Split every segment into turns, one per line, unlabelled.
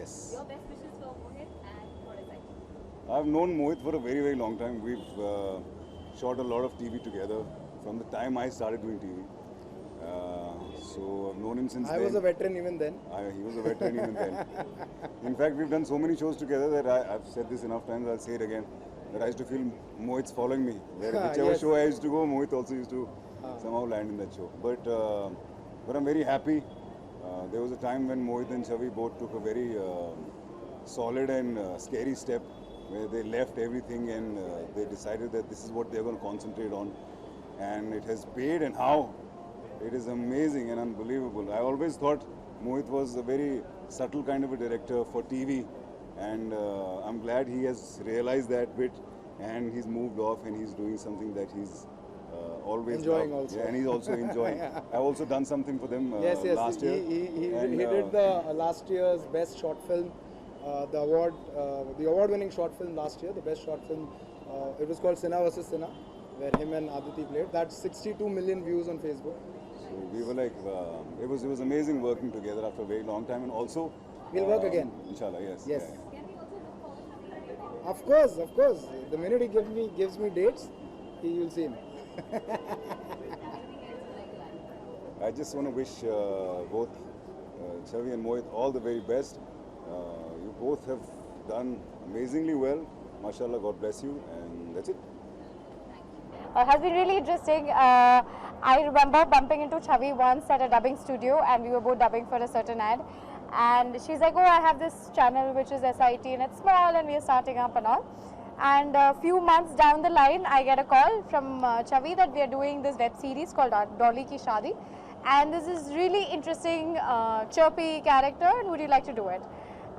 Yes.
Your best wishes for Mohit and for SIT.
I've known Mohit for a very, very long time. We've shot a lot of TV together from the time I started doing TV. So I've known him since
I
then.
was a veteran even then.
He was a veteran even then. In fact, we've done so many shows together that I've said this enough times, I'll say it again, that I used to feel Mohit's following me. Whichever
Yes.
show I used to go, Mohit also used to somehow land in that show. But I'm very happy. There was a time when Mohit and Chavi both took a very solid and scary step where they left everything and they decided that this is what they're going to concentrate on. And it has paid, and how? It is amazing and unbelievable. I always thought Mohit was a very subtle kind of a director for TV, and I'm glad he has realized that bit, and he's moved off and he's doing something that he's always
Enjoying
loved.
also.
Yeah, and he's also enjoying. I've also done something for them
Yes, yes.
last year.
He did the last year's best short film, the award-winning short film last year, the best short film. It was called Sinha vs. Sinha, where him and Aditi played. That's 62 million views on Facebook.
So we were like, it was amazing working together after a very long time, and also
We'll work again.
Inshallah, yes.
Yes.
Yeah.
Can we also look forward to the
Of course. The minute he gives me dates, you'll see him.
I just want to wish both Chavi and Mohit all the very best. You both have done amazingly well. MashaAllah, God bless you, and that's it.
Has been really interesting. I remember bumping into Chavi once at a dubbing studio, and we were both dubbing for a certain ad. And she's like, "Oh, I have this channel which is SIT, and it's small, and we are starting up and all." And a few months down the line, I get a call from Chavi that we are doing this web series called Dolly Ki Shadi, and this is really interesting, chirpy character, and would you like to do it?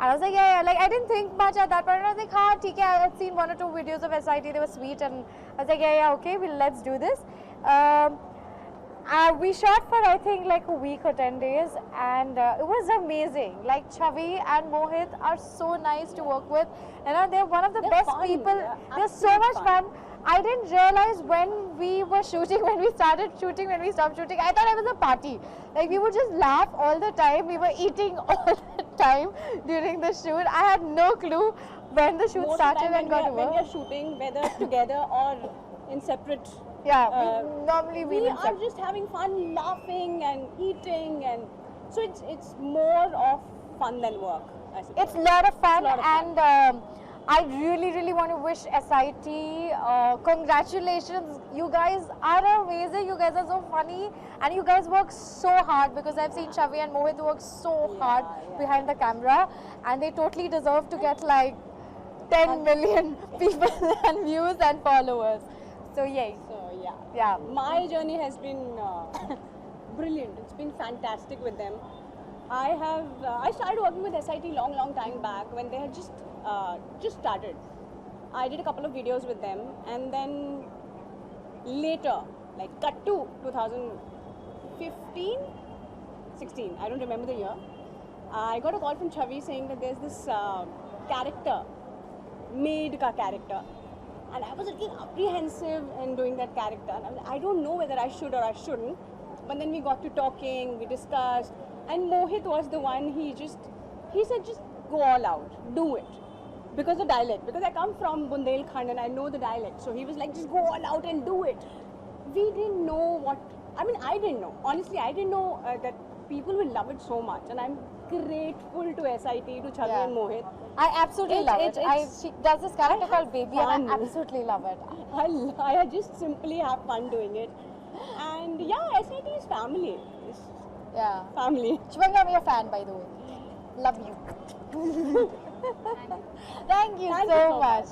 And I was like, yeah, like I didn't think much at that point. And I was like, हाँ ठीक है. I had seen one or two videos of SIT, they were sweet, and I was like, yeah, okay, let's do this. We shot for I think like a week or 10 days, and it was amazing. Like Chavi and Mohit are so nice to work with. You know, they're one of the best
fun.
people. They're so
Absolute
much fun. I didn't realize when we were shooting, when we started shooting, when we stopped shooting, I thought it was a party. Like we would just laugh all the time. We were eating all the time during the shoot. I had no clue when the shoot
most of the
started
time
and got
when
over.
we are shooting, whether together or in separate.
Yeah,
we
we
are just having fun, laughing and eating, and so it's more of fun than work, I suppose.
It's a lot of fun,
lot of fun.
and I really want to wish SIT congratulations. You guys are amazing. You guys are so funny, and you guys work so hard, because I've seen Chavi and Mohit work so hard behind the camera, and they totally deserve to get like 10 million people and views and followers. So yay.
So
Yeah.
my journey has been brilliant. It's been fantastic with them. I started working with SIT long time back when they had just started. I did a couple of videos with them, and then later, like cut to 2015, 16, I don't remember the year. I got a call from Chavi saying that there's this character, maid ka character. And I was a little apprehensive in doing that character. And I was like, I don't know whether I should or I shouldn't. But then we got to talking, we discussed. And Mohit was the one, he said, just go all out, do it. Because the dialect, because I come from Bundelkhand and I know the dialect. So he was like, just go all out and do it. We didn't know I didn't know. Honestly, I didn't know that people will love it so much. And I'm grateful to SIT, to Chavi
Yeah.
and Mohit.
I absolutely love it. She does this character
I have
called Baby,
fun.
and I absolutely love it.
I just simply have fun doing it. And yeah, SIT is family. It's
Yeah.
family.
Shubhanga, I'm your fan, by the way. Love you. Thank you
Thank
so
you so
much.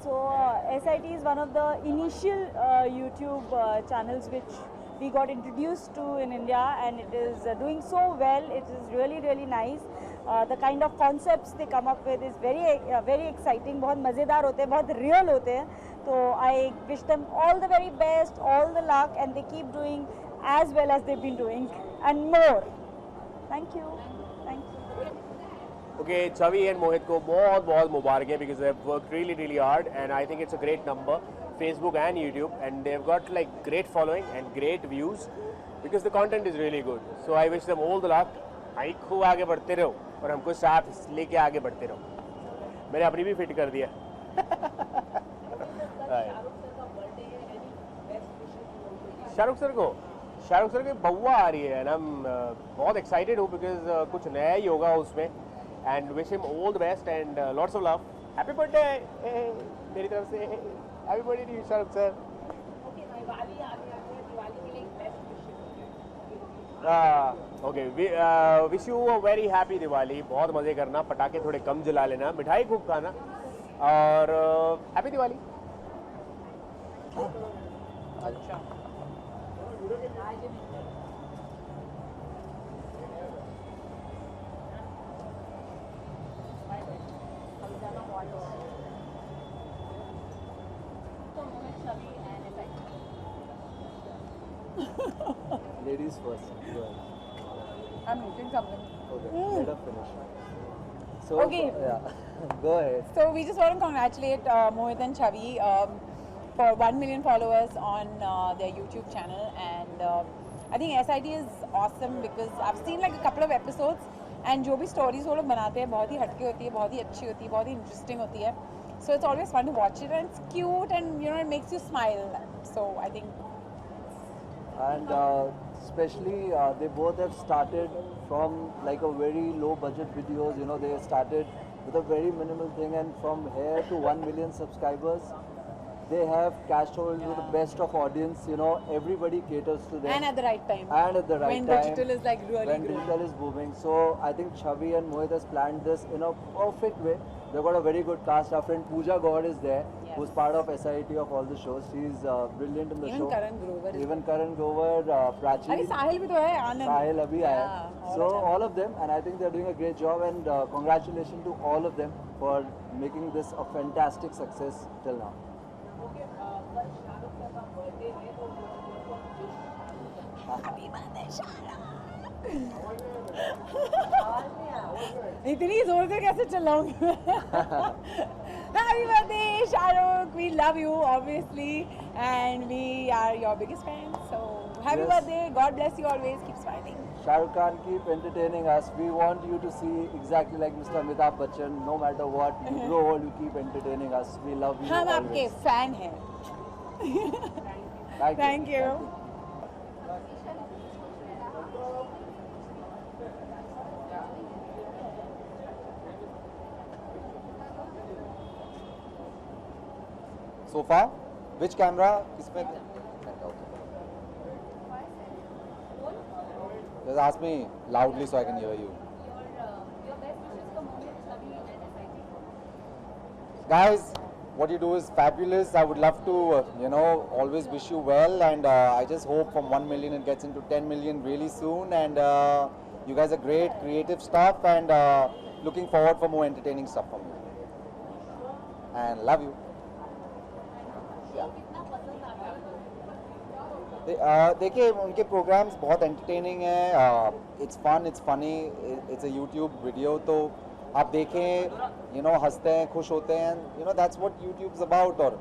So SIT is one of the initial YouTube channels which we got introduced to in India, and it is doing so well. It is really nice. The kind of concepts they come up with is very exciting. बहुत मज़ेदार होते हैं, बहुत real होते हैं. So I wish them all the very best, all the luck, and they keep doing as well as they've been doing and more. Thank you. Thank you.
Okay, Chavi and Mohit को बहुत मुबारक है because they've worked really hard and I think it's a great number, Facebook and YouTube, and they've got like great following and great views because the content is really good. So I wish them all the luck. भाई खूब आगे बढ़ते रहो और हमको साथ लेके आगे बढ़ते रहो. मैंने अपनी भी फिट कर दिया. शाहरुख सर की बउआ आ रही है एंड बहुत एक्साइटेड हूँ बिकॉज कुछ नया ही होगा उसमें and wish him all the best and lots of love. Happy birthday मेरी तरफ से. Happy birthday to Shahrukh sir. Okay wish you a very happy Diwali. बहुत मज़े करना, पटाखे थोड़े कम जला लेना, मिठाई खूब खाना और हैप्पी दिवाली. अच्छा
Ladies first. Go ahead.
I'm eating something.
Okay, let her finish. So,
Okay.
Yeah, go ahead.
So we just want to congratulate Mohit and Chavi for 1 million followers on their YouTube channel, and I think SIT is awesome because I've seen like a couple of episodes, and जो भी stories वो लोग बनाते हैं बहुत ही हटके होती है, बहुत ही अच्छी होती है, बहुत ही interesting होती है. So it's always fun to watch it, and it's cute, and you know it makes you smile. So I think.
And especially they both have started from like a very low budget videos. You know, they started with a very minimal thing, and from here to 1 million subscribers, they have catched hold with the best of audience. You know, everybody caters to them.
And at the right time.
And at the right
when
time.
digital is like really
when
growing.
digital is booming. So I think Chavi and Mohit has planned this in a perfect way. They've got a very good cast. Our friend Pooja God is there,
Yes.
who's part of SIT of all the shows. She's brilliant in the
Even
show.
Karan Grover is
Even Karan Grover, Prachi.
अरे साहिल भी तो है, आनंद.
Sahil abhi aaya.
Yeah, all
So
of them.
all of them, and I think they're doing a great job. And congratulations to all of them for making this a fantastic success till now.
इतनी जोर से कैसे चिल्लाऊंगी मैं? Happy birthday, Shahrukh. We love you, obviously, and we are your biggest fans. So happy
Yes.
birthday. God bless you always. Keep smiling.
Shah Rukh Khan, keep entertaining us. We want you to see exactly like Mr. Amitabh Bachchan. No matter what, you grow old, you keep entertaining us. We love you
हम
always.
आपके fan हैं.
Thank you.
Thank you.
So far, which camera? इसमें just ask me loudly so I can hear you. Guys, what you do is fabulous. I would love to, always wish you well, and I just hope from 1 million it gets into 10 million really soon. And you guys are great, creative stuff, and looking forward for more entertaining stuff from you. And love you. देखिए उनके programmes बहुत entertaining हैं. It's fun, it's funny, it's a YouTube video. तो आप देखें, हंसते हैं, खुश होते हैं. That's what YouTube is about. और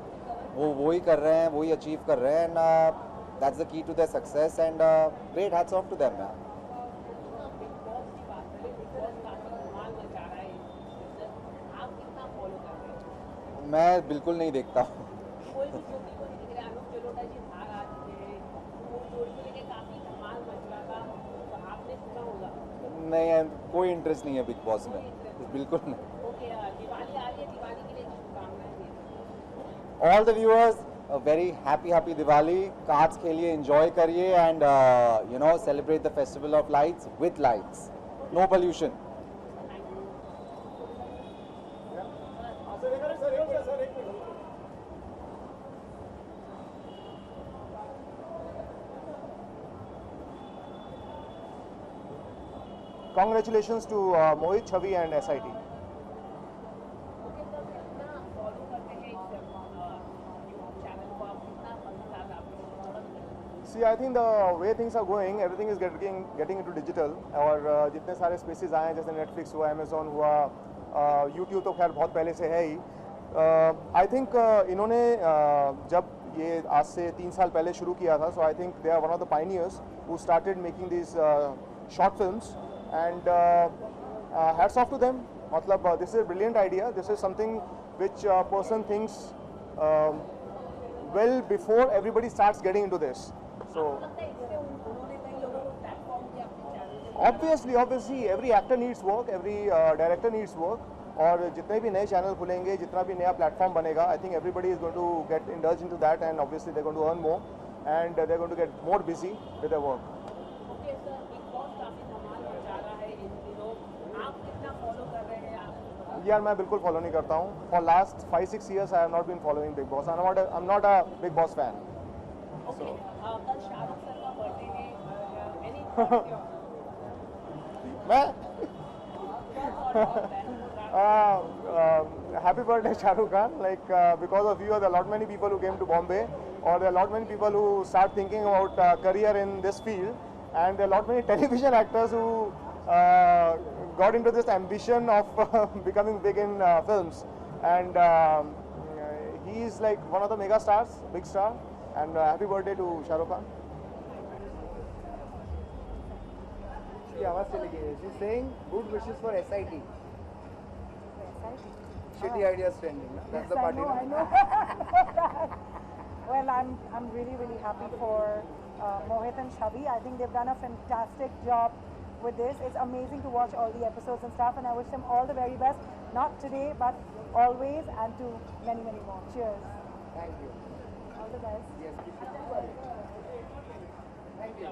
वो ही कर रहे हैं, वो ही अचीव कर रहे हैं. And that's the key to their success. And great hats off to them. मैं बिल्कुल नहीं देखता हूँ. नहीं, कोई इंटरेस्ट नहीं है बिग बॉस में, बिल्कुल नहीं. All the viewers, very happy Diwali. Cards खेलिए, एंजॉय करिए, and celebrate the festival of lights with lights. No pollution.
Congratulations to Mohit, Chavi and SIT.
See, I think the way things are going, everything is getting into digital. और जितने सारे spaces आए हैं, जैसे Netflix हुआ, Amazon हुआ, YouTube तो खैर बहुत पहले से है ही. I think इन्होंने जब ये आज से 3 साल पहले शुरू किया था, so I think they are one of the pioneers who started making these short films, and hats off to them. मतलब this is a brilliant idea. This is something which a person thinks well before everybody starts getting into this. So obviously every actor needs work, every director needs work. और जितने भी नए channel खुलेंगे, जितना भी नया platform बनेगा, I think everybody is going to get indulged into that, and obviously they're going to earn more, and they're going to get more busy with their work.
Okay, sir, Bigg Boss काफी धमाल मचा रहा है इन दिनों. आप कितना follow कर रहे हैं आप?
यार मैं बिल्कुल फॉलो नहीं करता हूँ. For last 5-6 years I have not been following Bigg Boss. I'm not a Bigg Boss fan.
Okay, कल शाहरुख सर का बर्थडे है. Any
मैं happy birthday Shahrukh Khan. Like because of you, there are a lot many people who came to Bombay, or there are a lot many people who start thinking about career in this field, and there are a lot many television actors who got into this ambition of becoming big in films, and he is like one of the mega stars, big star, and happy birthday to Shahrukh Khan.
She's saying good wishes for SIT. Shitty ideas trending. That's the party.
I know. Well, I'm really happy for Mohit and Chavi. I think they've done a fantastic job with this. It's amazing to watch all the episodes and stuff, and I wish them all the very best. Not today, but always, and to many more. Cheers.
Thank you.
All the best.
Yes,
Thank you.